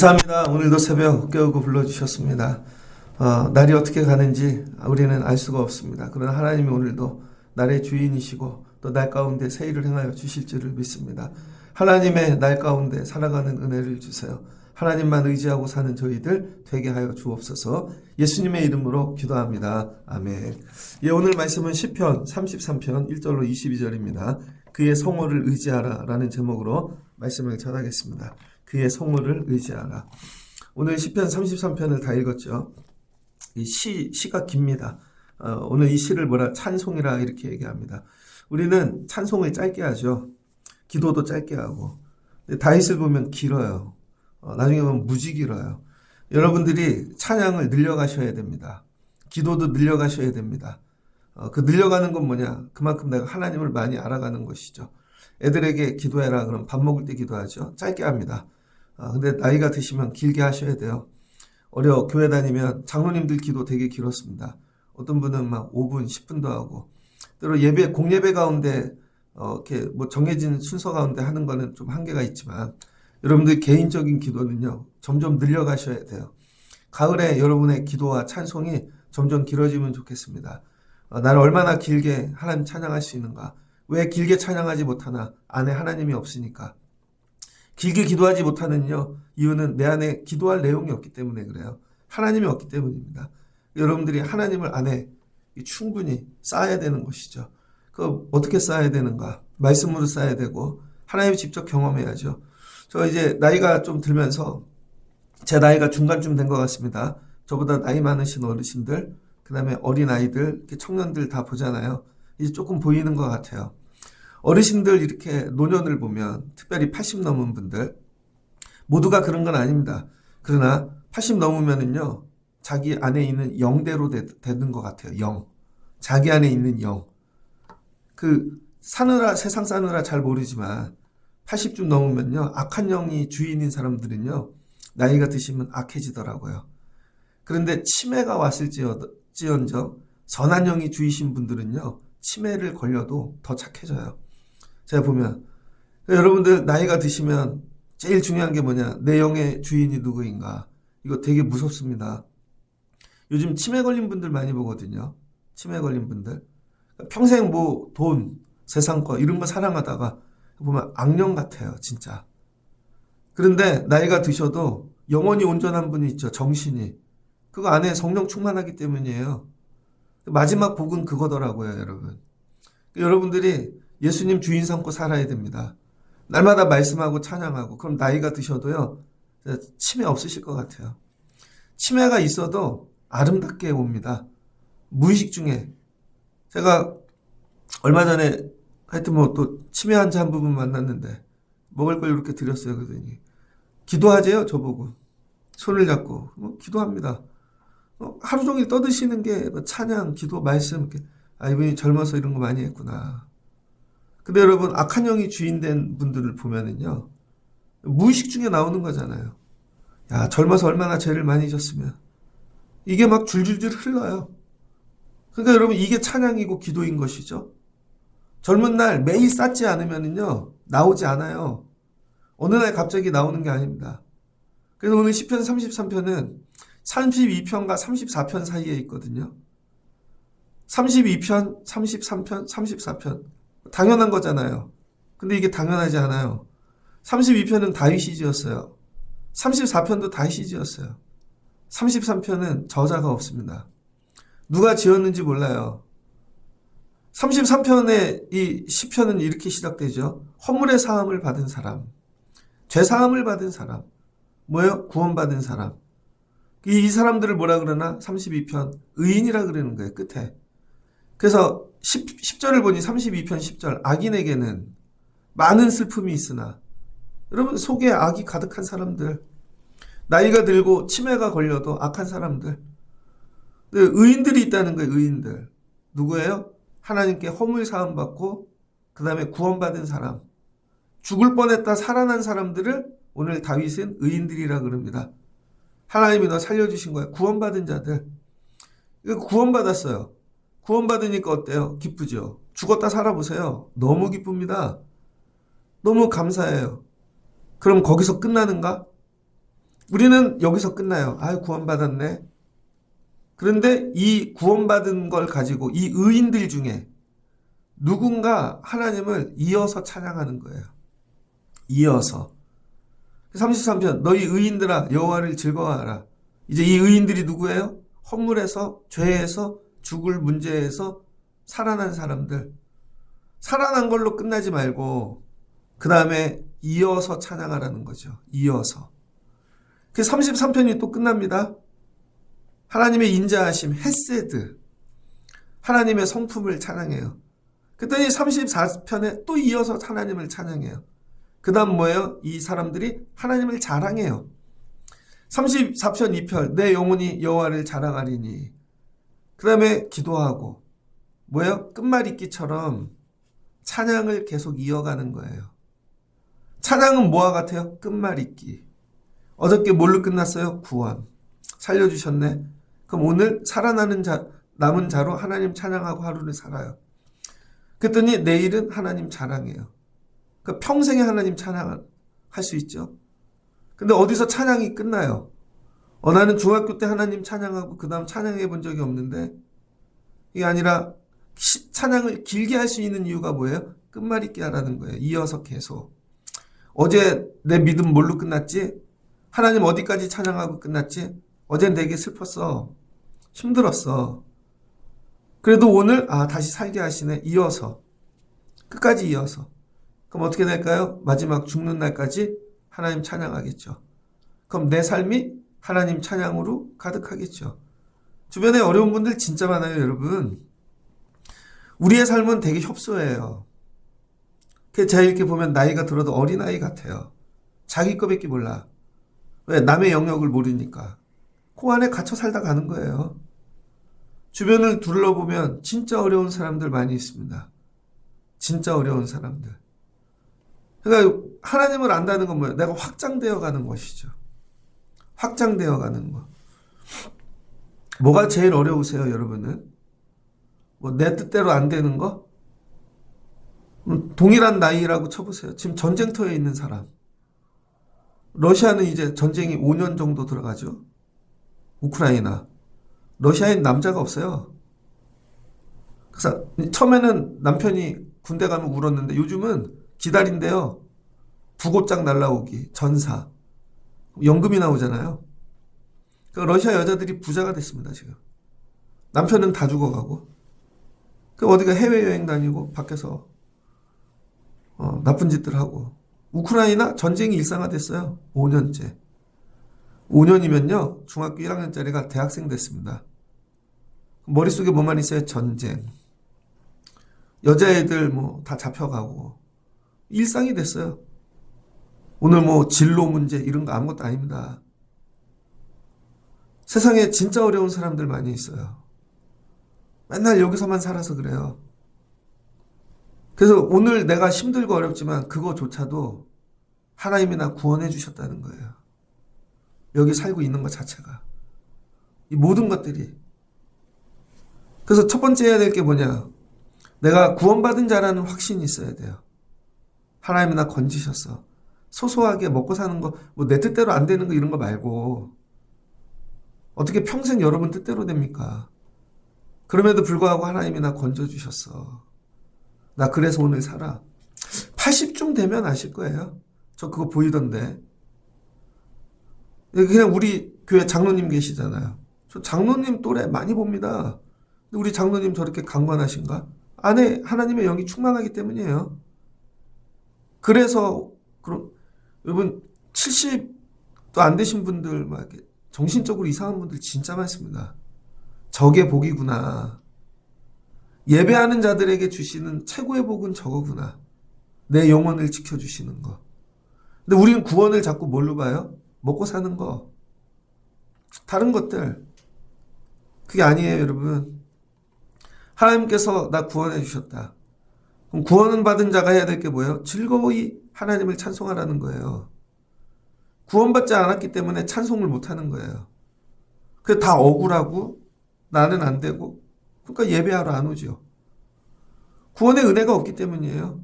감사합니다. 오늘도 새벽 깨우고 불러주셨습니다. 날이 어떻게 가는지 우리는 알 수가 없습니다. 그러나 하나님이 오늘도 날의 주인이시고 또 날 가운데 새 일을 행하여 주실 줄을 믿습니다. 하나님의 날 가운데 살아가는 은혜를 주세요. 하나님만 의지하고 사는 저희들 되게 하여 주옵소서. 예수님의 이름으로 기도합니다. 아멘. 오늘 말씀은 시편 33편 1절로 22절입니다. 그의 성호를 의지하라 라는 제목으로 말씀을 전하겠습니다. 그의 성호를 의지하라. 오늘 시편 33편을 다 읽었죠. 이 시가 깁니다. 오늘 이 시를 찬송이라 이렇게 얘기합니다. 우리는 찬송을 짧게 하죠. 기도도 짧게 하고. 근데 다윗을 보면 길어요. 나중에 보면 무지 길어요. 여러분들이 찬양을 늘려가셔야 됩니다. 기도도 늘려가셔야 됩니다. 그 늘려가는 건 뭐냐? 그만큼 내가 하나님을 많이 알아가는 것이죠. 애들에게 기도해라 그럼 밥 먹을 때 기도하죠. 짧게 합니다. 근데 나이가 드시면 길게 하셔야 돼요. 교회 다니면 장로님들 기도 되게 길었습니다. 어떤 분은 막 5분, 10분도 하고, 때로 공예배 가운데, 이렇게 정해진 순서 가운데 하는 거는 좀 한계가 있지만, 여러분들 개인적인 기도는요, 점점 늘려가셔야 돼요. 가을에 여러분의 기도와 찬송이 점점 길어지면 좋겠습니다. 나를 얼마나 길게 하나님 찬양할 수 있는가? 왜 길게 찬양하지 못하나? 안에 하나님이 없으니까. 길게 기도하지 못하는 이유는 내 안에 기도할 내용이 없기 때문에 그래요. 하나님이 없기 때문입니다. 여러분들이 하나님을 안에 충분히 쌓아야 되는 것이죠. 그 어떻게 쌓아야 되는가? 말씀으로 쌓아야 되고 하나님이 직접 경험해야죠. 저 이제 나이가 좀 들면서 제 나이가 중간쯤 된 것 같습니다. 저보다 나이 많으신 어르신들, 그 다음에 어린아이들, 청년들 다 보잖아요. 이제 조금 보이는 것 같아요. 어르신들 이렇게 노년을 보면 특별히 80 넘은 분들 모두가 그런 건 아닙니다. 그러나 80 넘으면은요 자기 안에 있는 영대로 되는 것 같아요. 영. 자기 안에 있는 영. 세상 사느라 잘 모르지만 80쯤 넘으면요 악한 영이 주인인 사람들은요 나이가 드시면 악해지더라고요. 그런데 치매가 왔을지언정 선한 영이 주이신 분들은요 치매를 걸려도 더 착해져요. 제가 보면 여러분들 나이가 드시면 제일 중요한 게 뭐냐? 내 영의 주인이 누구인가? 이거 되게 무섭습니다. 요즘 치매 걸린 분들 많이 보거든요. 치매 걸린 분들. 평생 돈, 세상 거 이런 거 사랑하다가 보면 악령 같아요. 진짜. 그런데 나이가 드셔도 영혼이 온전한 분이 있죠. 정신이. 그거 안에 성령 충만하기 때문이에요. 마지막 복은 그거더라고요. 여러분. 여러분들이 예수님 주인 삼고 살아야 됩니다. 날마다 말씀하고 찬양하고 그럼 나이가 드셔도요 치매 없으실 것 같아요. 치매가 있어도 아름답게 옵니다. 무의식 중에. 제가 얼마 전에 하여튼 또 치매 환자 한 부분 만났는데 먹을 걸 이렇게 드렸어요. 그러더니 기도하재요 저보고. 손을 잡고 기도합니다. 하루 종일 떠드시는 게 찬양, 기도, 말씀. 이분이 젊어서 이런 거 많이 했구나. 근데 여러분 악한 영이 주인된 분들을 보면은요 무의식 중에 나오는 거잖아요. 야 젊어서 얼마나 죄를 많이 졌으면 이게 막 줄줄줄 흘러요. 그러니까 여러분 이게 찬양이고 기도인 것이죠. 젊은 날 매일 쌓지 않으면은요 나오지 않아요. 어느 날 갑자기 나오는 게 아닙니다. 그래서 오늘 시편 33편은 32편과 34편 사이에 있거든요. 32편, 33편, 34편. 당연한 거잖아요. 근데 이게 당연하지 않아요. 32편은 다윗이 지었어요. 34편도 다윗이 지었어요. 33편은 저자가 없습니다. 누가 지었는지 몰라요. 33편의 이 시편은 이렇게 시작되죠. 허물의 사함을 받은 사람. 죄 사함을 받은 사람. 뭐예요? 구원받은 사람. 이 사람들을 뭐라 그러나? 32편 의인이라 그러는 거예요. 끝에. 그래서 10절을 보니 32편 10절 악인에게는 많은 슬픔이 있으나 여러분 속에 악이 가득한 사람들 나이가 들고 치매가 걸려도 악한 사람들 의인들이 있다는 거예요. 의인들 누구예요? 하나님께 허물 사함 받고 그 다음에 구원받은 사람 죽을 뻔했다 살아난 사람들을 오늘 다윗은 의인들이라 그럽니다. 하나님이 너 살려주신 거야. 구원받은 자들 구원받았어요. 구원받으니까 어때요? 기쁘죠? 죽었다 살아보세요. 너무 기쁩니다. 너무 감사해요. 그럼 거기서 끝나는가? 우리는 여기서 끝나요. 아유, 구원받았네. 그런데 이 구원받은 걸 가지고 이 의인들 중에 누군가 하나님을 이어서 찬양하는 거예요. 이어서. 33편 너희 의인들아 여호와를 즐거워하라. 이제 이 의인들이 누구예요? 허물에서 죄에서 죽을 문제에서 살아난 사람들. 살아난 걸로 끝나지 말고 그 다음에 이어서 찬양하라는 거죠. 이어서. 그 33편이 또 끝납니다. 하나님의 인자하심, 헤세드. 하나님의 성품을 찬양해요. 그랬더니 34편에 또 이어서 하나님을 찬양해요. 그 다음 뭐예요? 이 사람들이 하나님을 자랑해요. 34편 2편 내 영혼이 여호와를 자랑하리니. 그 다음에 기도하고 뭐예요? 끝말잇기처럼 찬양을 계속 이어가는 거예요. 찬양은 뭐와 같아요? 끝말잇기. 어저께 뭘로 끝났어요? 구원. 살려주셨네. 그럼 오늘 살아나는 자, 남은 자로 하나님 찬양하고 하루를 살아요. 그랬더니 내일은 하나님 자랑해요. 그러니까 평생에 하나님 찬양할 수 있죠. 근데 어디서 찬양이 끝나요? 나는 중학교 때 하나님 찬양하고 그 다음 찬양해 본 적이 없는데, 이게 아니라 찬양을 길게 할 수 있는 이유가 뭐예요? 끝말잇기 하라는 거예요. 이어서 계속. 어제 내 믿음 뭘로 끝났지? 하나님 어디까지 찬양하고 끝났지? 어젠 되게 슬펐어. 힘들었어. 그래도 오늘 다시 살게 하시네. 이어서. 끝까지 이어서. 그럼 어떻게 될까요? 마지막 죽는 날까지 하나님 찬양하겠죠. 그럼 내 삶이 하나님 찬양으로 가득하겠죠. 주변에 어려운 분들 진짜 많아요, 여러분. 우리의 삶은 되게 협소해요. 제가 이렇게 보면 나이가 들어도 어린아이 같아요. 자기 거밖에 몰라. 왜? 남의 영역을 모르니까. 그 안에 갇혀 살다 가는 거예요. 주변을 둘러보면 진짜 어려운 사람들 많이 있습니다. 진짜 어려운 사람들. 그러니까 하나님을 안다는 건 뭐예요? 내가 확장되어 가는 것이죠. 확장되어 가는 것. 뭐가 제일 어려우세요, 여러분은? 내 뜻대로 안 되는 거? 동일한 나이라고 쳐보세요. 지금 전쟁터에 있는 사람. 러시아는 이제 전쟁이 5년 정도 들어가죠. 우크라이나. 러시아엔 남자가 없어요. 그래서 처음에는 남편이 군대 가면 울었는데 요즘은 기다린대요. 부고짝 날라오기, 전사. 연금이 나오잖아요. 그러니까 러시아 여자들이 부자가 됐습니다, 지금. 남편은 다 죽어가고. 어디가 해외여행 다니고, 밖에서, 나쁜 짓들 하고. 우크라이나 전쟁이 일상화됐어요. 5년째. 5년이면요, 중학교 1학년짜리가 대학생 됐습니다. 머릿속에 뭐만 있어요? 전쟁. 여자애들 다 잡혀가고. 일상이 됐어요. 오늘 진로 문제 이런 거 아무것도 아닙니다. 세상에 진짜 어려운 사람들 많이 있어요. 맨날 여기서만 살아서 그래요. 그래서 오늘 내가 힘들고 어렵지만 그거조차도 하나님이 나 구원해 주셨다는 거예요. 여기 살고 있는 것 자체가. 이 모든 것들이. 그래서 첫 번째 해야 될 게 뭐냐. 내가 구원받은 자라는 확신이 있어야 돼요. 하나님이 나 건지셨어. 소소하게 먹고 사는 거, 내 뜻대로 안 되는 거 이런 거 말고 어떻게 평생 여러분 뜻대로 됩니까? 그럼에도 불구하고 하나님이 나 건져주셨어. 나 그래서 오늘 살아. 80쯤 되면 아실 거예요. 저 그거 보이던데. 그냥 우리 교회 장로님 계시잖아요. 저 장로님 또래 많이 봅니다. 근데 우리 장로님 저렇게 강건하신가? 안에 하나님의 영이 충만하기 때문이에요. 그래서 여러분 70도 안 되신 분들 막 이렇게 정신적으로 이상한 분들 진짜 많습니다. 저게 복이구나. 예배하는 자들에게 주시는 최고의 복은 저거구나. 내 영혼을 지켜주시는 거. 근데 우리는 구원을 자꾸 뭘로 봐요? 먹고 사는 거. 다른 것들. 그게 아니에요, 여러분. 하나님께서 나 구원해 주셨다. 그럼 구원은 받은 자가 해야 될 게 뭐예요? 즐거이 하나님을 찬송하라는 거예요. 구원받지 않았기 때문에 찬송을 못하는 거예요. 그게 다 억울하고 나는 안 되고 그러니까 예배하러 안 오죠. 구원의 은혜가 없기 때문이에요.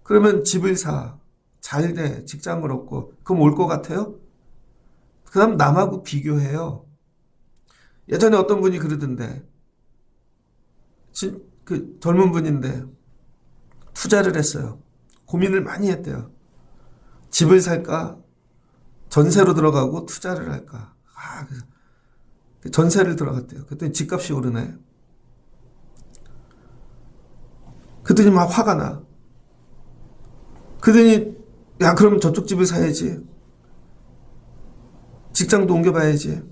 그러면 집을 사, 잘 돼, 직장을 얻고 그럼 올 것 같아요? 그 다음 남하고 비교해요. 예전에 어떤 분이 그러던데, 그 젊은 분인데 투자를 했어요. 고민을 많이 했대요. 집을 살까? 전세로 들어가고 투자를 할까? 그래서 전세를 들어갔대요. 그랬더니 집값이 오르네. 그랬더니 막 화가 나. 그랬더니 야, 그럼 저쪽 집을 사야지. 직장도 옮겨봐야지.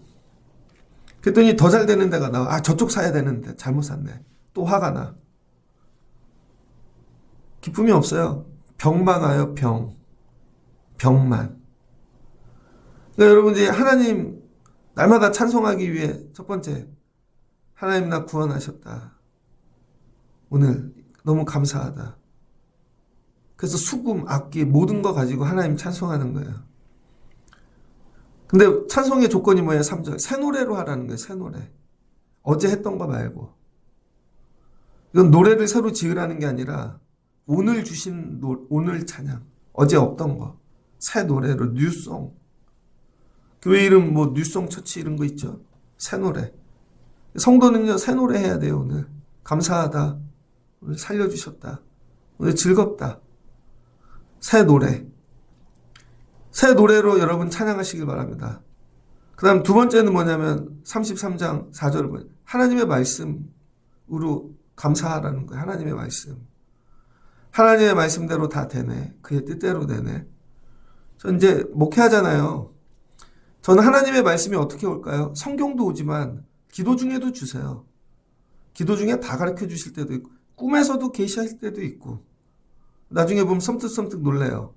그랬더니 더 잘 되는 데가 나와. 저쪽 사야 되는데 잘못 샀네. 또 화가 나. 기쁨이 없어요. 병만 와요. 병만. 그러니까 여러분들이 하나님 날마다 찬송하기 위해 첫 번째, 하나님 나 구원하셨다. 오늘 너무 감사하다. 그래서 수금, 악기 모든 거 가지고 하나님 찬송하는 거예요. 근데 찬송의 조건이 뭐예요? 3절. 새 노래로 하라는 거예요. 새 노래. 어제 했던 거 말고. 이건 노래를 새로 지으라는 게 아니라 오늘 주신 오늘 찬양. 어제 없던 거. 새 노래로 뉴송. 교회 이름 뭐 뉴송 처치 이런 거 있죠. 새 노래. 성도는요. 새 노래 해야 돼요. 오늘. 감사하다. 오늘 살려주셨다. 오늘 즐겁다. 새 노래. 새 노래로 여러분 찬양하시길 바랍니다. 그 다음 두 번째는 뭐냐면 33장 4절을 보면 하나님의 말씀으로 감사하라는 거예요. 하나님의 말씀. 하나님의 말씀대로 다 되네. 그의 뜻대로 되네. 전 이제 목회하잖아요. 저는 하나님의 말씀이 어떻게 올까요? 성경도 오지만 기도 중에도 주세요. 기도 중에 다 가르쳐 주실 때도 있고 꿈에서도 계시하실 때도 있고 나중에 보면 섬뜩섬뜩 놀래요.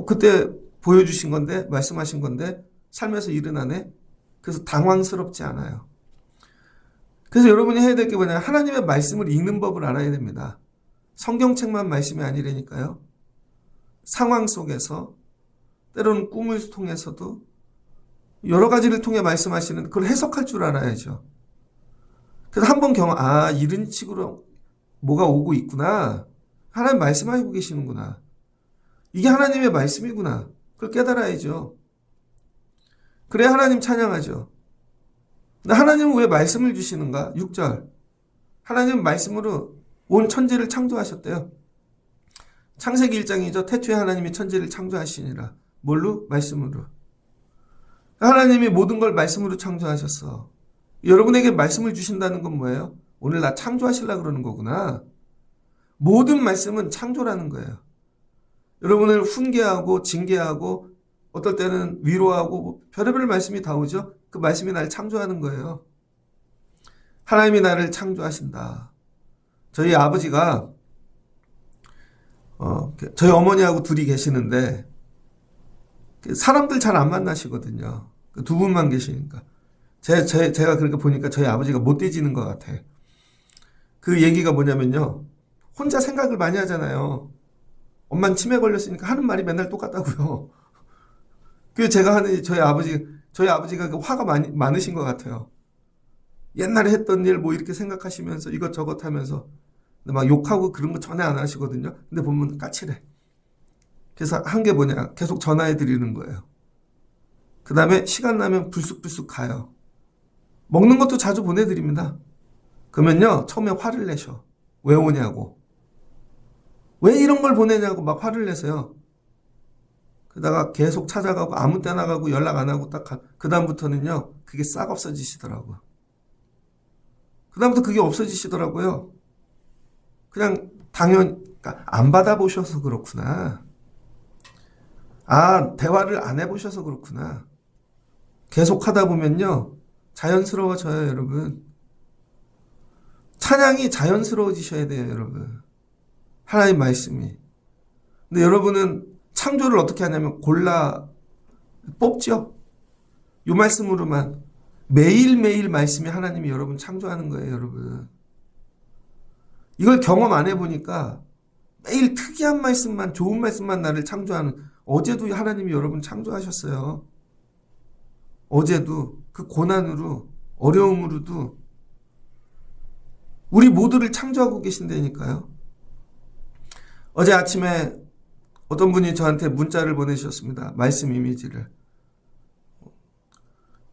그때 보여주신 건데 말씀하신 건데 삶에서 일어나네. 그래서 당황스럽지 않아요. 그래서 여러분이 해야 될 게 뭐냐면 하나님의 말씀을 읽는 법을 알아야 됩니다. 성경책만 말씀이 아니라니까요. 상황 속에서 때로는 꿈을 통해서도 여러 가지를 통해 말씀하시는 그걸 해석할 줄 알아야죠. 그래서 한번 이런 식으로 뭐가 오고 있구나. 하나님 말씀하시고 계시는구나. 이게 하나님의 말씀이구나. 그걸 깨달아야죠. 그래야 하나님 찬양하죠. 근데 하나님은 왜 말씀을 주시는가? 6절. 하나님은 말씀으로 온 천지를 창조하셨대요. 창세기 1장이죠. 태초에 하나님이 천지를 창조하시니라. 뭘로? 말씀으로. 하나님이 모든 걸 말씀으로 창조하셨어. 여러분에게 말씀을 주신다는 건 뭐예요? 오늘 나 창조하시려고 그러는 거구나. 모든 말씀은 창조라는 거예요. 여러분을 훈계하고 징계하고 어떨 때는 위로하고 별의별 말씀이 다 오죠. 그 말씀이 나를 창조하는 거예요. 하나님이 나를 창조하신다. 저희 아버지가 저희 어머니하고 둘이 계시는데 사람들 잘 안 만나시거든요. 두 분만 계시니까. 제가 그렇게 보니까 저희 아버지가 못돼지는 것 같아. 그 얘기가 뭐냐면요. 혼자 생각을 많이 하잖아요. 엄마는 치매 걸렸으니까 하는 말이 맨날 똑같다고요. 그래서 제가 하는 저희 아버지가 화가 많으신 것 같아요. 옛날에 했던 일 뭐 이렇게 생각하시면서 이것저것 하면서 막 욕하고 그런 거 전혀 안 하시거든요. 근데 보면 까칠해. 그래서 한 게 뭐냐. 계속 전화해 드리는 거예요. 그 다음에 시간 나면 불쑥불쑥 가요. 먹는 것도 자주 보내드립니다. 그러면요. 처음에 화를 내셔. 왜 오냐고. 왜 이런 걸 보내냐고 막 화를 내세요. 그러다가 계속 찾아가고 아무 때나 가고 연락 안 하고 그 다음부터는요. 그게 싹 없어지시더라고요. 그 다음부터 그게 없어지시더라고요. 그냥 그러니까 안 받아보셔서 그렇구나. 대화를 안 해보셔서 그렇구나. 계속 하다 보면요. 자연스러워져요, 여러분. 찬양이 자연스러워지셔야 돼요, 여러분. 하나님 말씀이. 근데 여러분은 창조를 어떻게 하냐면 골라 뽑죠. 이 말씀으로만 매일매일 말씀이 하나님이 여러분 창조하는 거예요, 여러분. 이걸 경험 안 해보니까 매일 특이한 말씀만, 좋은 말씀만 나를 창조하는, 어제도 하나님이 여러분 창조하셨어요. 어제도 그 고난으로, 어려움으로도 우리 모두를 창조하고 계신다니까요. 어제 아침에 어떤 분이 저한테 문자를 보내주셨습니다. 말씀 이미지를.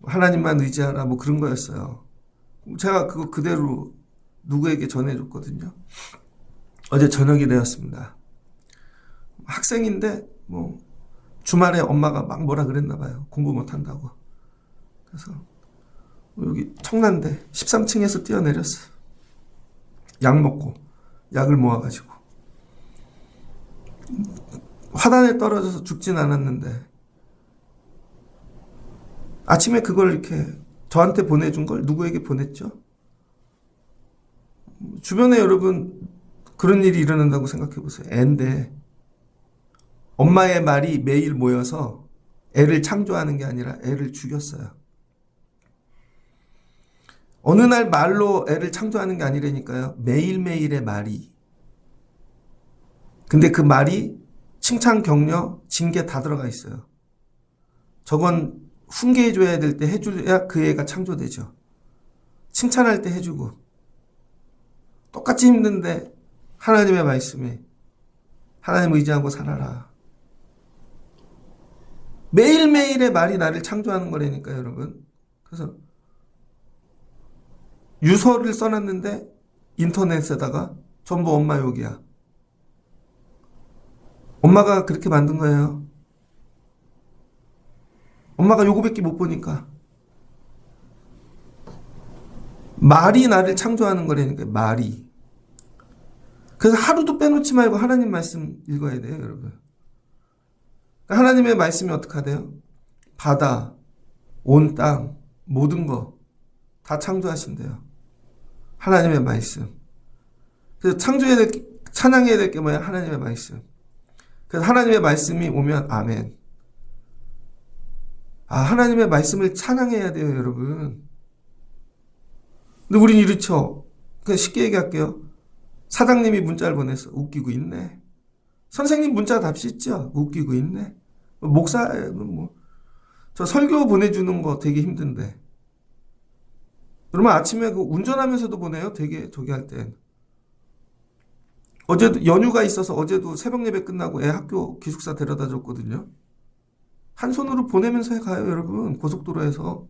하나님만 의지하라 뭐 그런 거였어요. 제가 그거 그대로 누구에게 전해줬거든요. 어제 저녁이 되었습니다. 학생인데 뭐 주말에 엄마가 막 뭐라 그랬나 봐요. 공부 못한다고. 그래서 여기 청란대 13층에서 뛰어내렸어. 약 먹고 약을 모아가지고 화단에 떨어져서 죽진 않았는데 아침에 그걸 이렇게 저한테 보내준 걸 누구에게 보냈죠? 주변에 여러분 그런 일이 일어난다고 생각해 보세요. 애인데 엄마의 말이 매일 모여서 애를 창조하는 게 아니라 애를 죽였어요. 어느 날 말로 애를 창조하는 게 아니라니까요. 매일매일의 말이. 근데 그 말이 칭찬, 격려, 징계 다 들어가 있어요. 저건 훈계해줘야 될 때 해줘야 그 애가 창조되죠. 칭찬할 때 해주고. 똑같이 힘든데 하나님의 말씀에 하나님 의지하고 살아라. 매일매일의 말이 나를 창조하는 거라니까요, 여러분. 그래서 유서를 써놨는데 인터넷에다가 전부 엄마 욕이야. 엄마가 그렇게 만든 거예요. 엄마가 요거밖에 못 보니까. 말이 나를 창조하는 거라니까, 말이. 그래서 하루도 빼놓지 말고 하나님 말씀 읽어야 돼요, 여러분. 하나님의 말씀이 어떻게 하대요? 바다, 온 땅, 모든 거 다 창조하신대요. 하나님의 말씀. 그래서 찬양해야 될 게 뭐야? 하나님의 말씀. 그래서 하나님의 말씀이 오면 아멘. 하나님의 말씀을 찬양해야 돼요, 여러분. 근데 우린 이렇죠. 그냥 쉽게 얘기할게요. 사장님이 문자를 보냈어. 웃기고 있네. 선생님 문자 답시죠. 웃기고 있네. 목사, 저 설교 보내주는 거 되게 힘든데. 그러면 아침에 그 운전하면서도 보내요. 되게 저기 할 땐. 어제도 연휴가 있어서 어제도 새벽 예배 끝나고 애 학교 기숙사 데려다 줬거든요. 한 손으로 보내면서 가요, 여러분. 고속도로에서.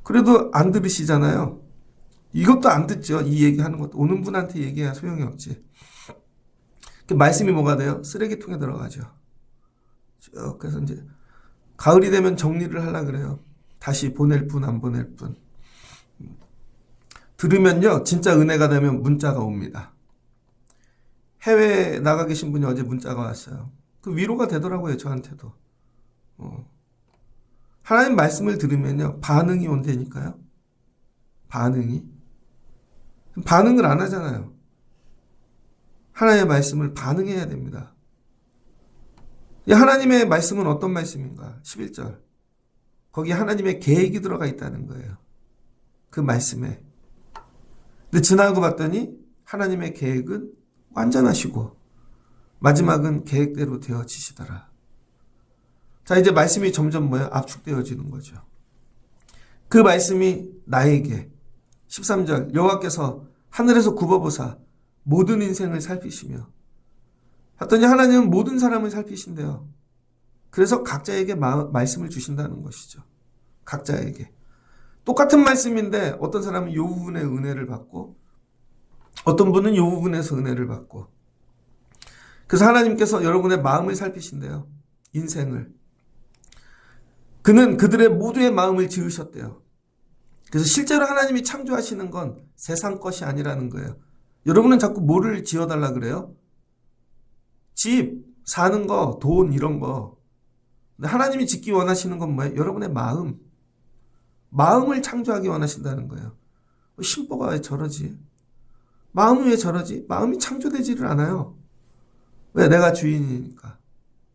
그래도 안 들으시잖아요. 이것도 안 듣죠. 이 얘기하는 것도. 오는 분한테 얘기해야 소용이 없지. 말씀이 뭐가 돼요? 쓰레기통에 들어가죠. 그래서 이제 가을이 되면 정리를 하려고 그래요. 다시 보낼 뿐 안 보낼 뿐. 들으면요. 진짜 은혜가 되면 문자가 옵니다. 해외에 나가 계신 분이 어제 문자가 왔어요. 그 위로가 되더라고요. 저한테도. 하나님 말씀을 들으면요. 반응이 온다니까요. 반응이. 반응을 안 하잖아요. 하나님의 말씀을 반응해야 됩니다. 하나님의 말씀은 어떤 말씀인가? 11절. 거기에 하나님의 계획이 들어가 있다는 거예요. 그 말씀에. 근데 지나고 봤더니 하나님의 계획은 완전하시고 마지막은 계획대로 되어지시더라. 자, 이제 말씀이 점점 뭐예요? 압축되어지는 거죠. 그 말씀이 나에게 13절 여호와께서 하늘에서 굽어보사 모든 인생을 살피시며 했더니 하나님은 모든 사람을 살피신대요. 그래서 각자에게 말씀을 주신다는 것이죠. 각자에게. 똑같은 말씀인데 어떤 사람은 이 부분에 은혜를 받고 어떤 분은 이 부분에서 은혜를 받고 그래서 하나님께서 여러분의 마음을 살피신대요. 인생을. 그는 그들의 모두의 마음을 지으셨대요. 그래서 실제로 하나님이 창조하시는 건 세상 것이 아니라는 거예요. 여러분은 자꾸 뭐를 지어달라 그래요? 집, 사는 거, 돈 이런 거. 근데 하나님이 짓기 원하시는 건 뭐예요? 여러분의 마음. 마음을 창조하기 원하신다는 거예요. 심보가 왜 저러지? 마음이 왜 저러지? 마음이 창조되지를 않아요. 왜? 내가 주인이니까.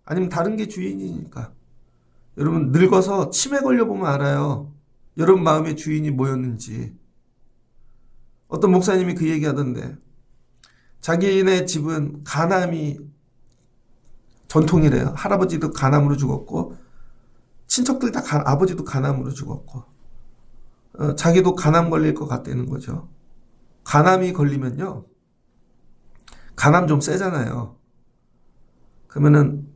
아니면 다른 게 주인이니까. 여러분 늙어서 치매 걸려보면 알아요. 여러분 마음의 주인이 뭐였는지. 어떤 목사님이 그 얘기하던데 자기네 집은 간암이 전통이래요. 할아버지도 간암으로 죽었고 친척들 다 아버지도 간암으로 죽었고 자기도 간암 걸릴 것 같다는 거죠. 간암이 걸리면요. 간암 좀 세잖아요. 그러면은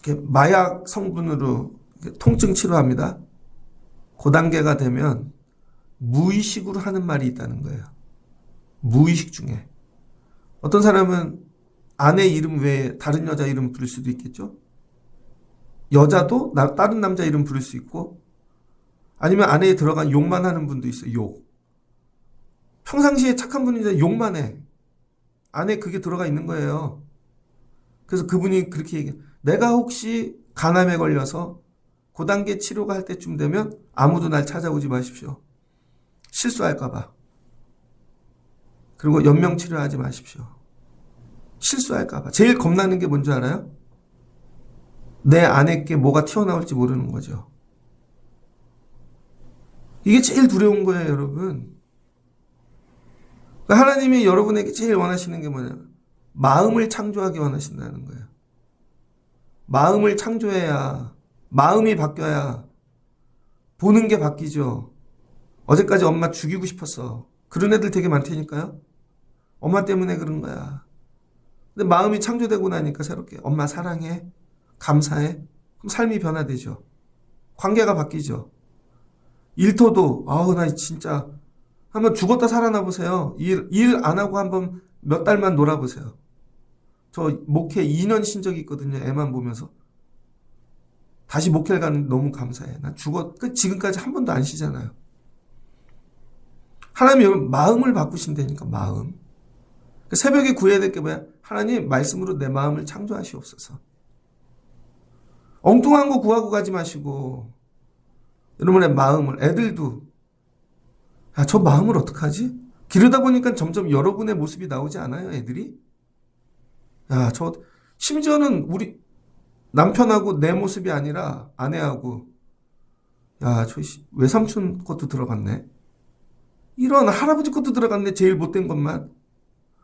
이렇게 마약 성분으로 통증 치료합니다. 그 단계가 되면 무의식으로 하는 말이 있다는 거예요. 무의식 중에. 어떤 사람은 아내 이름 외에 다른 여자 이름 부를 수도 있겠죠. 여자도 다른 남자 이름 부를 수 있고, 아니면 아내에 들어간 욕만 하는 분도 있어요. 욕. 평상시에 착한 분인데 욕만 해. 안에 그게 들어가 있는 거예요. 그래서 그분이 그렇게 얘기해. 내가 혹시 간암에 걸려서 그 단계 치료가 할 때쯤 되면 아무도 날 찾아오지 마십시오. 실수할까봐. 그리고 연명치료하지 마십시오. 실수할까봐. 제일 겁나는 게 뭔지 알아요? 내 안에 뭐가 튀어나올지 모르는 거죠. 이게 제일 두려운 거예요, 여러분. 그러니까 하나님이 여러분에게 제일 원하시는 게 뭐냐면 마음을 창조하기 원하신다는 거예요. 마음을 창조해야, 마음이 바뀌어야 보는 게 바뀌죠. 어제까지 엄마 죽이고 싶었어. 그런 애들 되게 많다니까요. 엄마 때문에 그런 거야. 근데 마음이 창조되고 나니까 새롭게 엄마 사랑해, 감사해. 그럼 삶이 변화되죠. 관계가 바뀌죠. 일터도 아우 나 진짜 한번 죽었다 살아나 보세요. 일 안 하고 한번 몇 달만 놀아보세요. 저 목회 2년 쉰 적이 있거든요. 애만 보면서. 다시 목회를 가는 너무 감사해. 나 지금까지 한 번도 안 쉬잖아요. 하나님이 여러분 마음을 바꾸신다니까, 마음. 새벽에 구해야 될 게 뭐야? 하나님 말씀으로 내 마음을 창조하시옵소서. 엉뚱한 거 구하고 가지 마시고 여러분의 마음을, 애들도 야, 저 마음을 어떡하지? 기르다 보니까 점점 여러분의 모습이 나오지 않아요, 애들이? 야, 심지어는 우리 남편하고 내 모습이 아니라 아내하고, 야, 외삼촌 것도 들어갔네. 이런 할아버지 것도 들어갔네, 제일 못된 것만.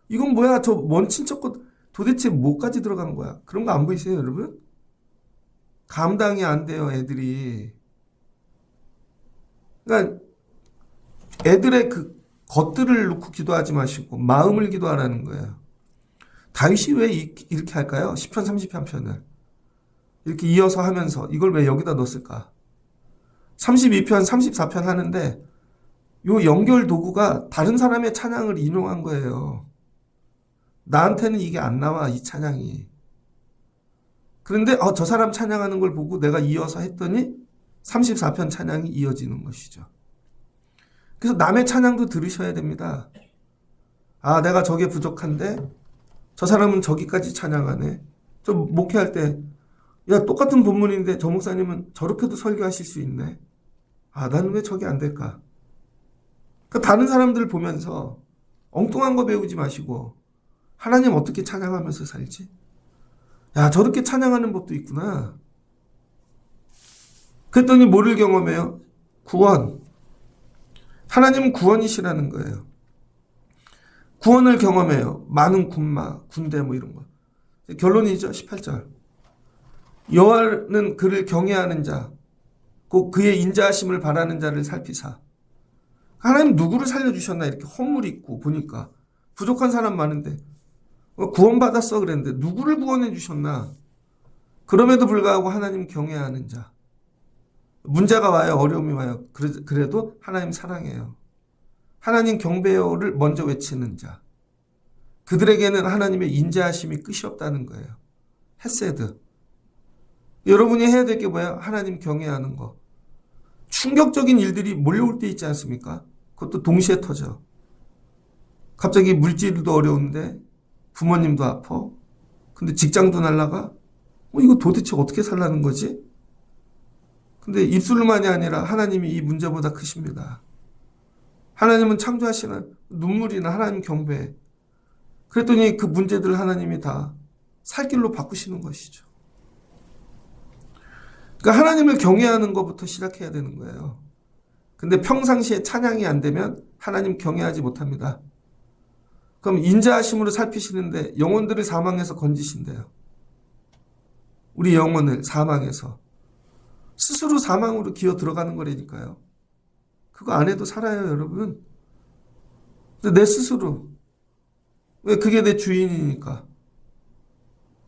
이건 뭐야, 저 먼 친척 것 도대체 뭐까지 들어간 거야? 그런 거 안 보이세요, 여러분? 감당이 안 돼요, 애들이. 그러니까 애들의 그 것들을 놓고 기도하지 마시고 마음을 기도하라는 거예요. 다윗이 왜 이렇게 할까요? 10편 33편을 이렇게 이어서 하면서 이걸 왜 여기다 넣었을까? 32편 34편 하는데 요 연결 도구가 다른 사람의 찬양을 인용한 거예요. 나한테는 이게 안 나와, 이 찬양이. 그런데 저 사람 찬양하는 걸 보고 내가 이어서 했더니 34편 찬양이 이어지는 것이죠. 그래서 남의 찬양도 들으셔야 됩니다. 아, 내가 저게 부족한데 저 사람은 저기까지 찬양하네. 저 목회할 때 야, 똑같은 본문인데 저 목사님은 저렇게도 설교하실 수 있네. 아, 나는 왜 저게 안 될까? 그러니까 다른 사람들 보면서 엉뚱한 거 배우지 마시고 하나님 어떻게 찬양하면서 살지? 야, 저렇게 찬양하는 법도 있구나. 그랬더니 뭐를 경험해요? 구원. 하나님은 구원이시라는 거예요. 구원을 경험해요. 많은 군대 뭐 이런 거. 결론이죠. 18절. 여호와는 그를 경외하는 자, 곧 그의 인자하심을 바라는 자를 살피사. 하나님 누구를 살려주셨나 이렇게 허물 있고 보니까 부족한 사람 많은데 구원받았어 그랬는데 누구를 구원해 주셨나? 그럼에도 불구하고 하나님 경외하는 자. 문제가 와요. 어려움이 와요. 그래도 하나님 사랑해요. 하나님 경배를 먼저 외치는 자. 그들에게는 하나님의 인자하심이 끝이 없다는 거예요. 헤세드. 여러분이 해야 될 게 뭐야? 하나님 경외하는 거. 충격적인 일들이 몰려올 때 있지 않습니까? 그것도 동시에 터져. 갑자기 물질도 어려운데 부모님도 아파. 근데 직장도 날라가. 이거 도대체 어떻게 살라는 거지? 근데 입술만이 아니라 하나님이 이 문제보다 크십니다. 하나님은 창조하시는 눈물이나 하나님 경배. 그랬더니 그 문제들을 하나님이 다 살 길로 바꾸시는 것이죠. 그러니까 하나님을 경외하는 것부터 시작해야 되는 거예요. 근데 평상시에 찬양이 안 되면 하나님 경외하지 못합니다. 그럼 인자하심으로 살피시는데 영혼들을 사망에서 건지신대요. 우리 영혼을 사망에서. 스스로 사망으로 기어 들어가는 거라니까요. 그거 안 해도 살아요, 여러분. 근데 내 스스로. 왜? 그게 내 주인이니까.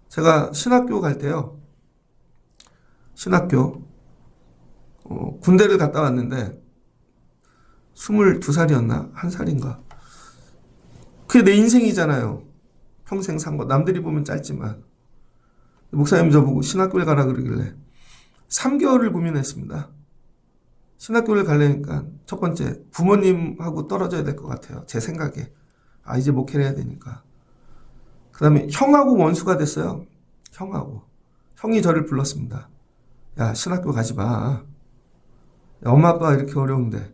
제가 신학교 갈 때요. 신학교. 군대를 갔다 왔는데 22살이었나? 1살인가? 그게 내 인생이잖아요. 평생 산 거. 남들이 보면 짧지만. 목사님 저보고 신학교를 가라 그러길래 3개월을 고민했습니다. 신학교를 가려니까 첫 번째 부모님하고 떨어져야 될 것 같아요. 제 생각에. 이제 목회를 해야 되니까. 그 다음에 형하고 원수가 됐어요. 형하고. 형이 저를 불렀습니다. 야, 신학교 가지 마. 야, 엄마 아빠가 이렇게 어려운데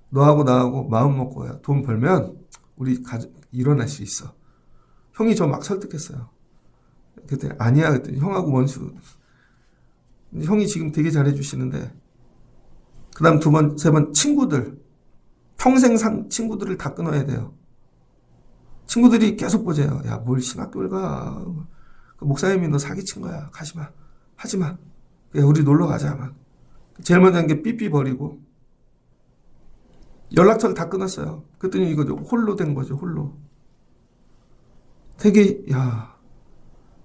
너하고 나하고 마음 먹고 돈 벌면 우리 가족 일어날 수 있어. 형이 저 막 설득했어요. 그때 아니야 그랬더니 형하고 원수. 형이 지금 되게 잘해주시는데 그 다음 2번, 3번 친구들. 평생 산 친구들을 다 끊어야 돼요. 친구들이 계속 보재요. 야, 뭘 신학교를 가. 그 목사님이 너 사기친 거야. 가지마. 하지마. 야, 우리 놀러 가자. 막. 제일 먼저 한 게 삐삐 버리고 연락처를 다 끊었어요. 그랬더니 이거 홀로 된 거죠. 홀로. 되게 야.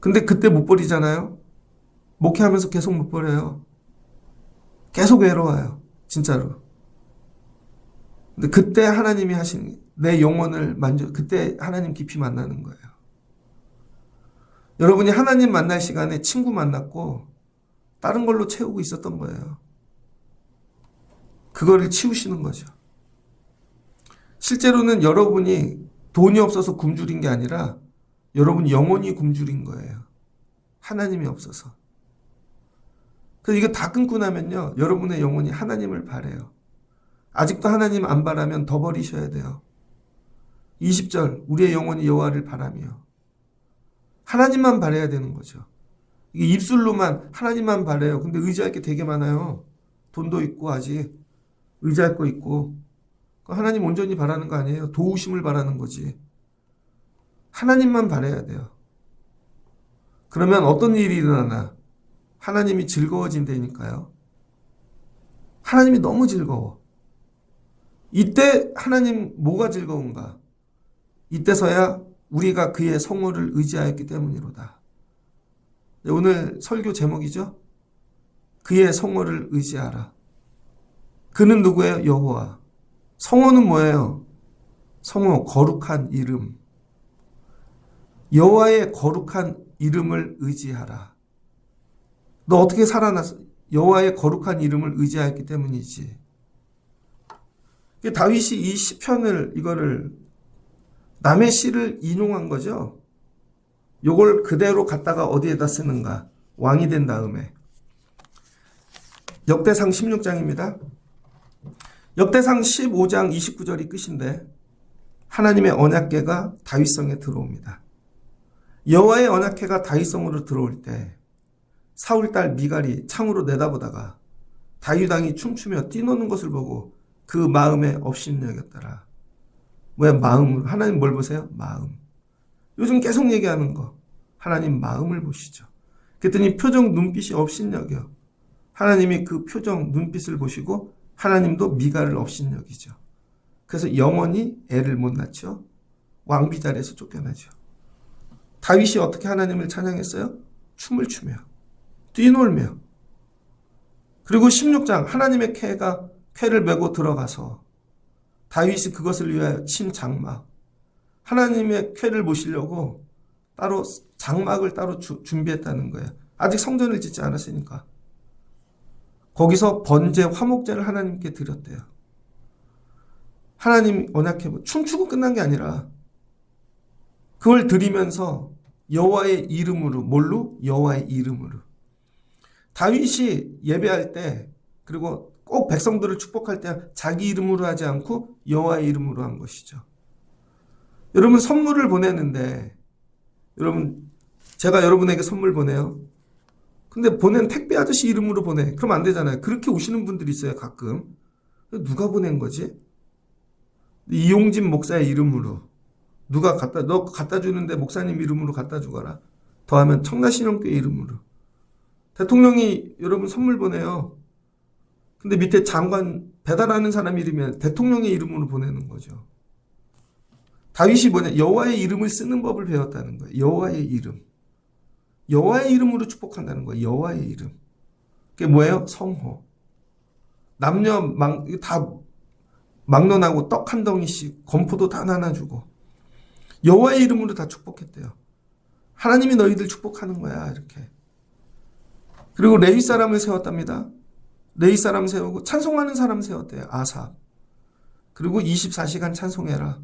근데 그때 못 버리잖아요. 목회하면서 계속 못 버려요. 계속 외로워요. 진짜로. 근데 그때 하나님이 하신 내 영혼을 그때 하나님 깊이 만나는 거예요. 여러분이 하나님 만날 시간에 친구 만났고 다른 걸로 채우고 있었던 거예요. 그거를 치우시는 거죠. 실제로는 여러분이 돈이 없어서 굶주린 게 아니라 여러분 영혼이 굶주린 거예요. 하나님이 없어서. 그래서 이거 다 끊고 나면요. 여러분의 영혼이 하나님을 바라요. 아직도 하나님 안 바라면 더 버리셔야 돼요. 20절 우리의 영혼이 여호와를 바라며. 하나님만 바라야 되는 거죠. 이게 입술로만 하나님만 바라요. 근데 의지할 게 되게 많아요. 돈도 있고 아직 의지할 거 있고. 하나님 온전히 바라는 거 아니에요. 도우심을 바라는 거지. 하나님만 바라야 돼요. 그러면 어떤 일이 일어나나? 하나님이 즐거워진다니까요. 하나님이 너무 즐거워. 이때 하나님 뭐가 즐거운가? 이때서야 우리가 그의 성호를 의지하였기 때문이로다. 오늘 설교 제목이죠. 그의 성호를 의지하라. 그는 누구예요? 여호와. 성호는 뭐예요? 성호, 거룩한 이름. 여호와의 거룩한 이름을 의지하라. 너 어떻게 살아났어? 여호와의 거룩한 이름을 의지하였기 때문이지. 다윗이 이 시편을 이거를 남의 시를 인용한 거죠. 요걸 그대로 갖다가 어디에다 쓰는가? 왕이 된 다음에. 역대상 16장입니다. 역대상 15장 29절이 끝인데 하나님의 언약궤가 다윗성에 들어옵니다. 여호와의 언약궤가 다윗성으로 들어올 때 사울 딸 미갈이 창으로 내다보다가 다윗 왕이 춤추며 뛰노는 것을 보고 그 마음에 업신여겼더라. 뭐야 마음을. 하나님 뭘 보세요? 마음. 요즘 계속 얘기하는 거. 하나님 마음을 보시죠. 그랬더니 표정 눈빛이 업신여겨. 하나님이 그 표정 눈빛을 보시고 하나님도 미갈을 업신여기죠. 그래서 영원히 애를 못 낳죠. 왕비 자리에서 쫓겨나죠. 다윗이 어떻게 하나님을 찬양했어요? 춤을 추며 뛰놀며. 그리고 16장 하나님의 쾌를 메고 들어가서 다윗이 그것을 위하여 친 장막. 하나님의 쾌를 모시려고 따로 장막을 따로 준비했다는 거예요. 아직 성전을 짓지 않았으니까. 거기서 번제 화목제를 하나님께 드렸대요. 하나님 언약궤 춤추고 끝난 게 아니라 그걸 드리면서 여호와의 이름으로. 뭘로? 여호와의 이름으로. 다윗이 예배할 때 그리고 꼭 백성들을 축복할 때 자기 이름으로 하지 않고 여호와의 이름으로 한 것이죠. 여러분 선물을 보내는데 여러분 제가 여러분에게 선물 보내요. 근데 보낸 택배 아저씨 이름으로 보내. 그럼 안 되잖아요. 그렇게 오시는 분들이 있어요. 가끔. 누가 보낸 거지? 이용진 목사의 이름으로. 너 갖다 주는데 목사님 이름으로 갖다 주거라. 더하면 청라신령교회 이름으로. 대통령이 여러분 선물 보내요. 근데 밑에 장관 배달하는 사람 이름이 대통령의 이름으로 보내는 거죠. 다윗이 뭐냐? 여호와의 이름을 쓰는 법을 배웠다는 거예요. 여호와의 이름. 여호와의 이름으로 축복한다는 거예요. 여호와의 이름. 그게 뭐예요? 성호. 남녀 다 막론하고 떡 한 덩이씩 건포도 다 나눠주고 여호와의 이름으로 다 축복했대요. 하나님이 너희들 축복하는 거야 이렇게. 그리고 레위 사람을 세웠답니다. 레위 사람 세우고 찬송하는 사람 세웠대요. 아삽. 그리고 24시간 찬송해라.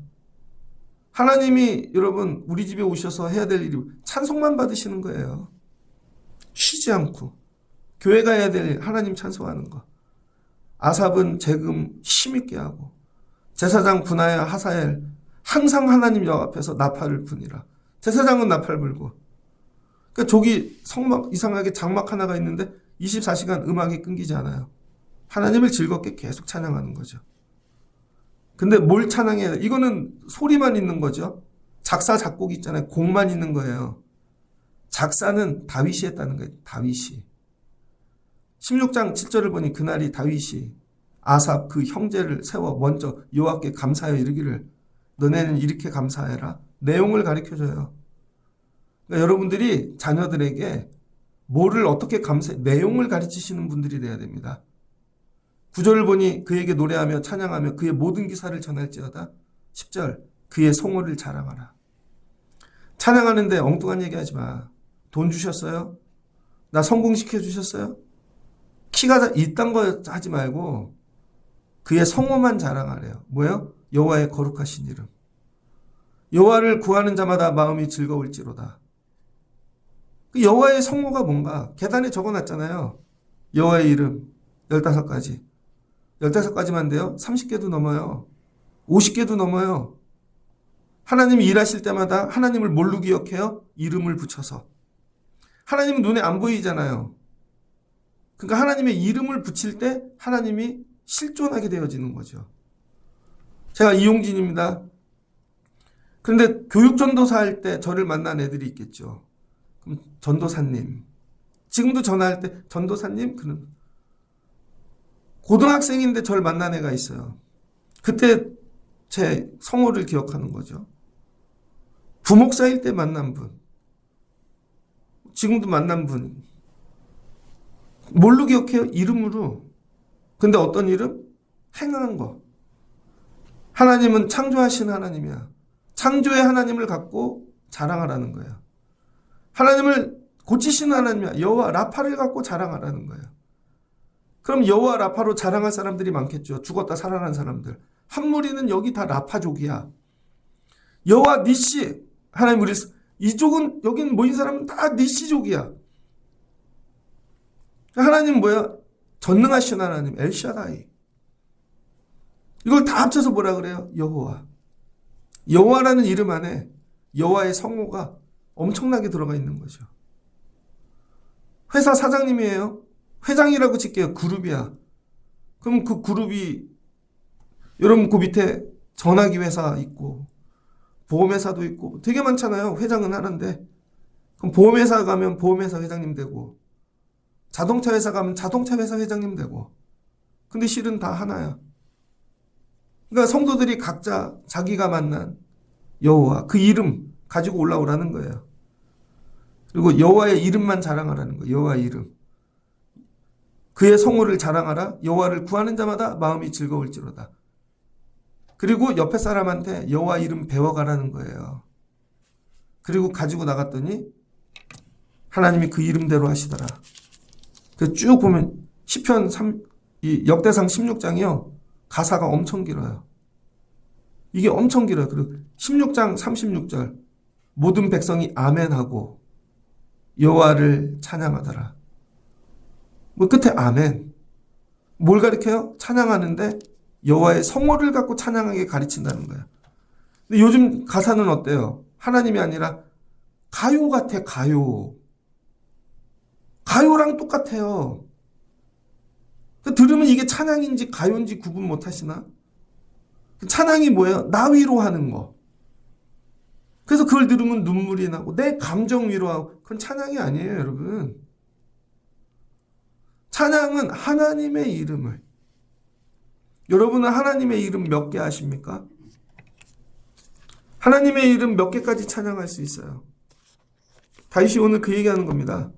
하나님이 여러분 우리 집에 오셔서 해야 될 일이 찬송만 받으시는 거예요. 쉬지 않고. 교회가 해야 될 일, 하나님 찬송하는 거. 아삽은 재금 힘있게 하고 제사장 분하야 하사엘 항상 하나님 여 앞에서 나팔을 부니라. 제사장은 나팔 불고. 그러니까 저기 성막 이상하게 장막 하나가 있는데 24시간 음악이 끊기지 않아요. 하나님을 즐겁게 계속 찬양하는 거죠. 근데 뭘 찬양해야 돼? 이거는 소리만 있는 거죠. 작사 작곡이 있잖아요. 곡만 있는 거예요. 작사는 다윗이 했다는 거예요. 다윗이. 16장 7절을 보니 그날이 다윗이 아삽 그 형제를 세워 먼저 여호와께 감사하여 이르기를 너네는 이렇게 감사해라. 내용을 가르쳐줘요. 그러니까 여러분들이 자녀들에게 뭐를 어떻게 감사해 내용을 가르치시는 분들이 돼야 됩니다. 9절을 보니 그에게 노래하며 찬양하며 그의 모든 기사를 전할지어다. 10절 그의 성호를 자랑하라. 찬양하는데 엉뚱한 얘기하지 마. 돈 주셨어요? 나 성공시켜 주셨어요? 키가 이딴 거 하지 말고 그의 성호만 자랑하래요. 뭐요? 여호와의 거룩하신 이름. 여호와를 구하는 자마다 마음이 즐거울지로다. 그 여호와의 성호가 뭔가? 계단에 적어놨잖아요. 여호와의 이름 15가지. 15가지만 돼요? 30개도 넘어요. 50개도 넘어요. 하나님이 일하실 때마다 하나님을 뭘로 기억해요? 이름을 붙여서. 하나님은 눈에 안 보이잖아요. 그러니까 하나님의 이름을 붙일 때 하나님이 실존하게 되어지는 거죠. 제가 이용진입니다. 그런데 교육전도사 할 때 저를 만난 애들이 있겠죠. 그럼 전도사님. 지금도 전화할 때 전도사님? 그는 고등학생인데 저를 만난 애가 있어요. 그때 제 성호를 기억하는 거죠. 부목사일 때 만난 분. 지금도 만난 분. 뭘로 기억해요? 이름으로. 근데 어떤 이름? 행한 거. 하나님은 창조하신 하나님이야. 창조의 하나님을 갖고 자랑하라는 거예요. 하나님을 고치시는 하나님이야. 여호와 라파를 갖고 자랑하라는 거예요. 그럼 여호와 라파로 자랑할 사람들이 많겠죠. 죽었다 살아난 사람들. 한 무리는 여기 다 라파족이야. 여호와 니시. 하나님 우리 이쪽은 여긴 모인 사람은 다 니시족이야. 하나님 뭐야? 전능하신 하나님 엘샤다이. 이걸 다 합쳐서 뭐라 그래요? 여호와. 여호와라는 이름 안에 여호와의 성호가 엄청나게 들어가 있는 거죠. 회사 사장님이에요. 회장이라고 칠게요. 그룹이야. 그럼 그 그룹이 여러분 그 밑에 전화기 회사 있고 보험회사도 있고 되게 많잖아요. 회장은 하는데 그럼 보험회사 가면 보험회사 회장님 되고 자동차 회사 가면 자동차 회사 회장님 되고 근데 실은 다 하나야. 그러니까 성도들이 각자 자기가 만난 여호와 그 이름 가지고 올라오라는 거예요. 그리고 여호와의 이름만 자랑하라는 거예요. 여호와의 이름. 그의 성호를 자랑하라. 여호와를 구하는 자마다 마음이 즐거울지로다. 그리고 옆에 사람한테 여호와 이름 배워가라는 거예요. 그리고 가지고 나갔더니 하나님이 그 이름대로 하시더라. 그 쭉 보면 시편 3, 이 역대상 16장이요. 가사가 엄청 길어요. 이게 엄청 길어요. 그리고 16장 36절 모든 백성이 아멘하고 여호와를 찬양하더라. 뭐 끝에 아멘. 뭘 가리켜요? 찬양하는데 여호와의 성호를 갖고 찬양하게 가르친다는 거예요. 근데 요즘 가사는 어때요? 하나님이 아니라 가요 같아. 가요. 가요랑 똑같아요. 들으면 이게 찬양인지 가요인지 구분 못 하시나? 찬양이 뭐예요? 나 위로하는 거. 그래서 그걸 들으면 눈물이 나고 내 감정 위로하고 그건 찬양이 아니에요, 여러분. 찬양은 하나님의 이름을. 여러분은 하나님의 이름 몇 개 아십니까? 하나님의 이름 몇 개까지 찬양할 수 있어요? 다윗이 오늘 그 얘기하는 겁니다.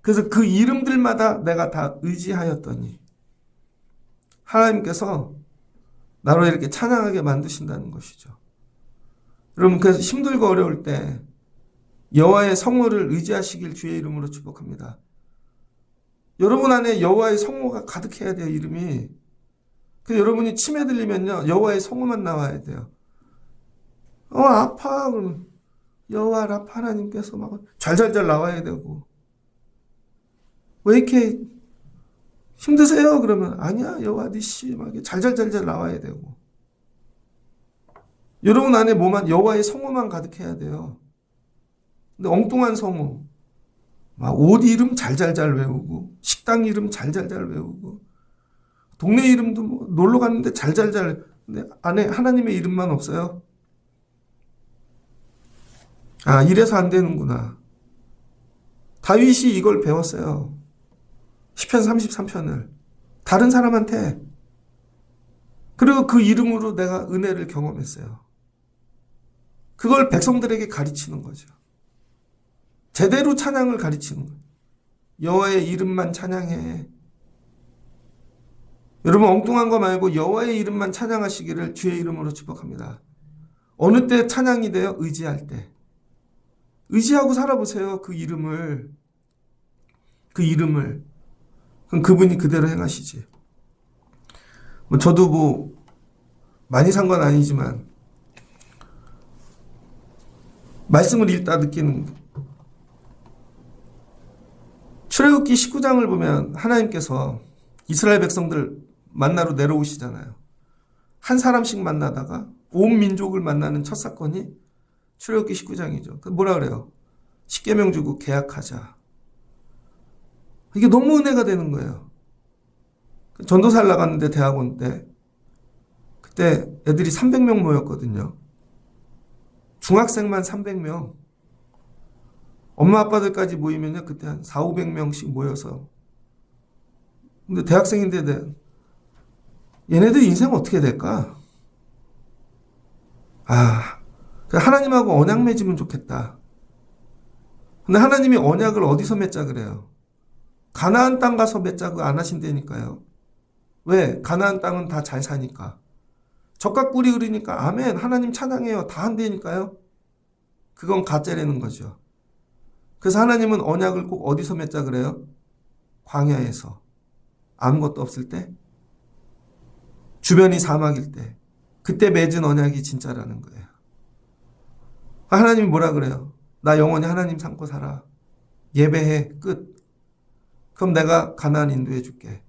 그래서 그 이름들마다 내가 다 의지하였더니 하나님께서 나로 이렇게 찬양하게 만드신다는 것이죠. 여러분, 그래서 힘들고 어려울 때 여호와의 성호를 의지하시길 주의 이름으로 축복합니다. 여러분 안에 여호와의 성호가 가득해야 돼요, 이름이. 그 여러분이 치매 들리면요, 여호와의 성호만 나와야 돼요. 아파. 그러면 여호와 라파 하나님께서 막 잘잘잘 나와야 되고. 왜 이렇게 힘드세요? 그러면 아니야, 여호와 니시 막 잘잘잘잘 나와야 되고. 여러분 안에 뭐만 여호와의 성호만 가득해야 돼요. 근데 엉뚱한 성호, 막 옷 이름 잘잘잘 외우고, 식당 이름 잘잘잘 외우고, 동네 이름도 뭐 놀러 갔는데 잘잘잘, 근데 안에 하나님의 이름만 없어요. 아, 이래서 안 되는구나. 다윗이 이걸 배웠어요. 시편 33편을 다른 사람한테. 그리고 그 이름으로 내가 은혜를 경험했어요. 그걸 백성들에게 가르치는 거죠. 제대로 찬양을 가르치는 거예요. 여호와의 이름만 찬양해. 여러분, 엉뚱한 거 말고 여호와의 이름만 찬양하시기를 주의 이름으로 축복합니다. 어느 때 찬양이 돼요? 의지할 때. 의지하고 살아보세요. 그 이름을. 그럼 그분이 그대로 행하시지. 저도 많이 산 건 아니지만 말씀을 읽다 느끼는, 출애굽기 19장을 보면 하나님께서 이스라엘 백성들 만나러 내려오시잖아요. 한 사람씩 만나다가 온 민족을 만나는 첫 사건이 출애굽기 19장이죠. 뭐라 그래요? 십계명 주고 계약하자. 이게 너무 은혜가 되는 거예요. 전도사를 나갔는데 대학원 때 그때 애들이 300명 모였거든요. 중학생만 300명. 엄마 아빠들까지 모이면요, 그때 한 400~500명씩 모여서. 근데 대학생인데 얘네들 인생 어떻게 될까? 하나님하고 언약 맺으면 좋겠다. 근데 하나님이 언약을 어디서 맺자 그래요? 가나안 땅 가서 맺자고 안 하신다니까요. 왜? 가나안 땅은 다 잘 사니까. 젖과 꿀이 흐르니까 아멘, 하나님 찬양해요, 다 한다니까요. 그건 가짜라는 거죠. 그래서 하나님은 언약을 꼭 어디서 맺자 그래요? 광야에서. 아무것도 없을 때, 주변이 사막일 때, 그때 맺은 언약이 진짜라는 거예요. 하나님이 뭐라 그래요? 나 영원히 하나님 삼고 살아. 예배해. 끝. 그럼 내가 가나안 인도해 줄게.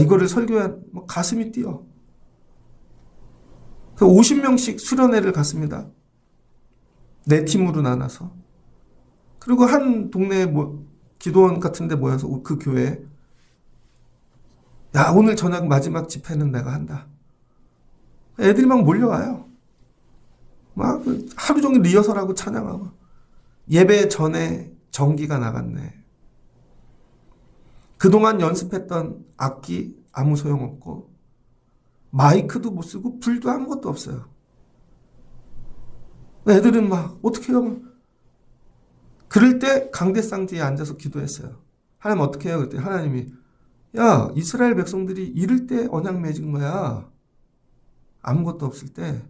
이거를 설교한 가슴이 뛰어. 50명씩 수련회를 갔습니다. 4팀으로 나눠서. 그리고 한 동네에 기도원 같은 데 모여서 그 교회에, 야, 오늘 저녁 마지막 집회는 내가 한다. 애들이 막 몰려와요. 막 하루 종일 리허설하고 찬양하고. 예배 전에 전기가 나갔네. 그동안 연습했던 악기 아무 소용없고, 마이크도 못 쓰고 불도 아무것도 없어요. 애들은 막 어떻게 해요? 그럴 때 강대상 뒤에 앉아서 기도했어요. 하나님 어떻게 해요? 그랬더니 하나님이, 야, 이스라엘 백성들이 이럴 때 언약 맺은 거야. 아무것도 없을 때.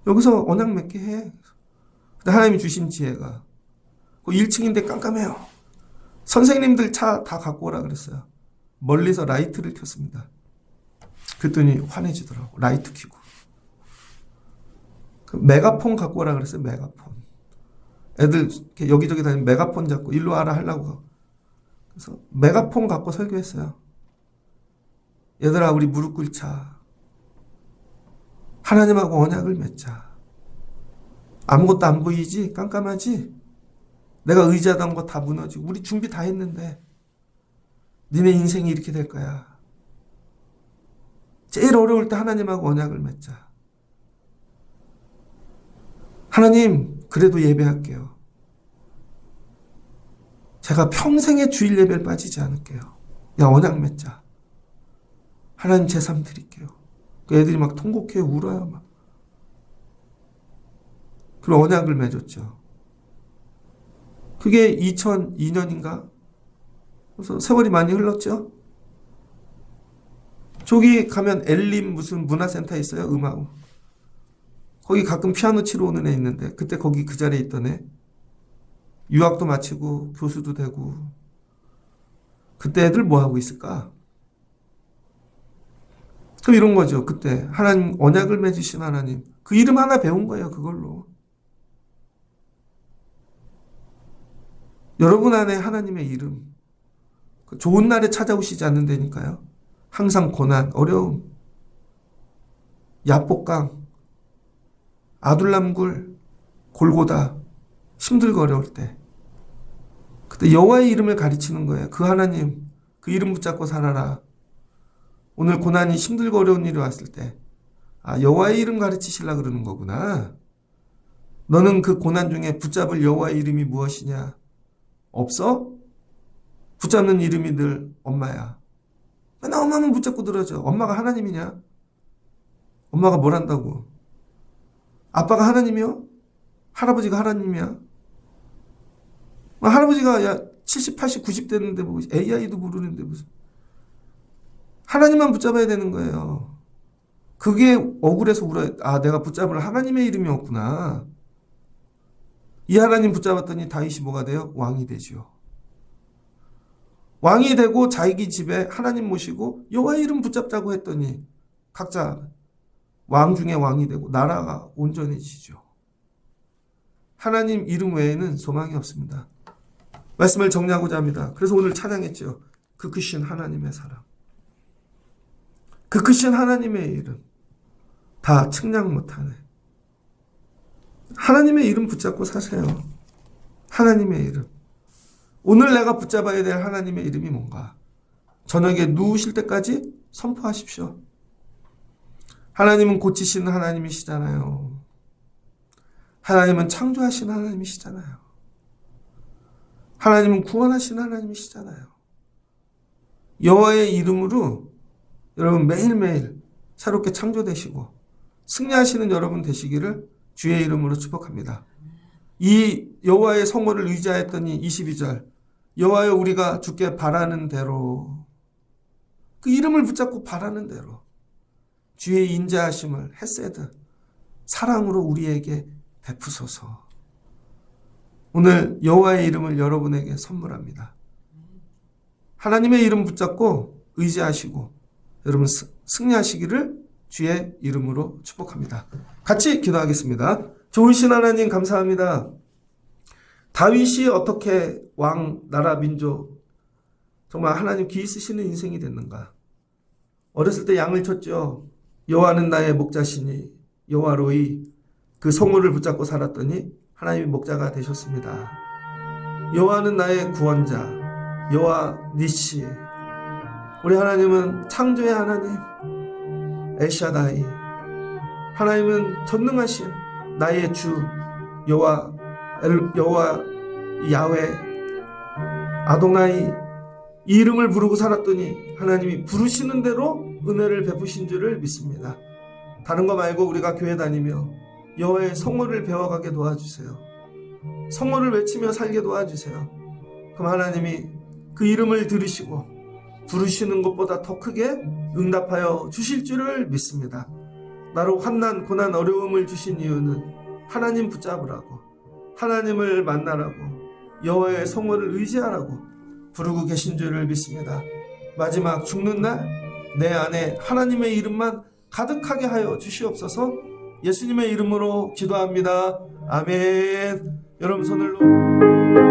여기서 언약 맺게 해. 근데 하나님이 주신 지혜가, 그 1층인데 깜깜해요. 선생님들 차 다 갖고 오라 그랬어요. 멀리서 라이트를 켰습니다. 그랬더니 환해지더라고. 라이트 켜고. 메가폰 갖고 오라 그랬어요. 메가폰. 애들 여기저기 다니면 메가폰 잡고 일로 와라 하려고. 그래서 메가폰 갖고 설교했어요. 얘들아, 우리 무릎 꿇자. 하나님하고 언약을 맺자. 아무것도 안 보이지? 깜깜하지? 내가 의지하던 거 다 무너지고 우리 준비 다 했는데 니네 인생이 이렇게 될 거야. 제일 어려울 때 하나님하고 언약을 맺자. 하나님, 그래도 예배할게요. 제가 평생의 주일 예배를 빠지지 않을게요. 야, 언약 맺자. 하나님 제 삶 드릴게요. 그 애들이 막 통곡해 울어요. 막. 그리고 언약을 맺었죠. 그게 2002년인가? 그래서 세월이 많이 흘렀죠. 저기 가면 엘림 무슨 문화센터 있어요. 음악. 거기 가끔 피아노 치러 오는 애 있는데 그때 거기 그 자리에 있던 애. 유학도 마치고 교수도 되고. 그때 애들 뭐 하고 있을까? 그럼 이런 거죠. 그때 하나님 언약을 맺으신 하나님. 그 이름 하나 배운 거예요. 그걸로. 여러분 안에 하나님의 이름. 좋은 날에 찾아오시지 않는다니까요. 항상 고난, 어려움, 야복강, 아둘람굴, 골고다, 힘들고 어려울 때. 그때 여호와의 이름을 가르치는 거예요. 그 하나님, 그 이름 붙잡고 살아라. 오늘 고난이 힘들고 어려운 일이 왔을 때, 아, 여호와의 이름 가르치시려고 그러는 거구나. 너는 그 고난 중에 붙잡을 여호와의 이름이 무엇이냐? 없어? 붙잡는 이름이 늘 엄마야. 맨날 엄마만 붙잡고 들어줘. 엄마가 하나님이냐? 엄마가 뭘 한다고? 아빠가 하나님이요? 할아버지가 하나님이야? 할아버지가 야 70, 80, 90 됐는데 뭐 AI도 모르는데 무슨 하나님만 붙잡아야 되는 거예요. 그게 억울해서 울어요. 아, 내가 붙잡을 하나님의 이름이었구나. 이 하나님 붙잡았더니 다윗이 뭐가 돼요? 왕이 되죠. 왕이 되고 자기 집에 하나님 모시고 여호와의 이름 붙잡자고 했더니 각자 왕 중에 왕이 되고 나라가 온전해지죠. 하나님 이름 외에는 소망이 없습니다. 말씀을 정리하고자 합니다. 그래서 오늘 찬양했죠. 그 크신 하나님의 사랑. 그 크신 하나님의 이름. 다 측량 못하네. 하나님의 이름 붙잡고 사세요. 하나님의 이름. 오늘 내가 붙잡아야 될 하나님의 이름이 뭔가? 저녁에 누우실 때까지 선포하십시오. 하나님은 고치시는 하나님이시잖아요. 하나님은 창조하신 하나님이시잖아요. 하나님은 구원하신 하나님이시잖아요. 여호와의 이름으로 여러분 매일매일 새롭게 창조되시고 승리하시는 여러분 되시기를 주의 이름으로 축복합니다. 이 여호와의 성호를 의지하였더니 22절 여호와여 우리가 주께 바라는 대로 그 이름을 붙잡고 바라는 대로 주의 인자하심을 헤세드 사랑으로 우리에게 베푸소서. 오늘 여호와의 이름을 여러분에게 선물합니다. 하나님의 이름 붙잡고 의지하시고 여러분 승리하시기를 주의 이름으로 축복합니다. 같이 기도하겠습니다. 좋으신 하나님 감사합니다. 다윗이 어떻게 왕, 나라, 민족 정말 하나님 귀 쓰시는 인생이 됐는가. 어렸을 때 양을 쳤죠. 여호와는 나의 목자시니 여호와로이 그 성호를 붙잡고 살았더니 하나님이 목자가 되셨습니다. 여호와는 나의 구원자 여호와 니시. 우리 하나님은 창조의 하나님 엘샤다이. 하나님은 전능하신 나의 주 여호와 야훼 아도나이. 이 이름을 부르고 살았더니 하나님이 부르시는 대로 은혜를 베푸신 줄을 믿습니다. 다른 거 말고 우리가 교회 다니며 여호와의 성호를 배워가게 도와주세요. 성호를 외치며 살게 도와주세요. 그럼 하나님이 그 이름을 들으시고 부르시는 것보다 더 크게 응답하여 주실 줄을 믿습니다. 나로 환난, 고난, 어려움을 주신 이유는 하나님 붙잡으라고, 하나님을 만나라고, 여호와의 성호를 의지하라고 부르고 계신 줄을 믿습니다. 마지막 죽는 날 내 안에 하나님의 이름만 가득하게 하여 주시옵소서. 예수님의 이름으로 기도합니다. 아멘. 여러분 손을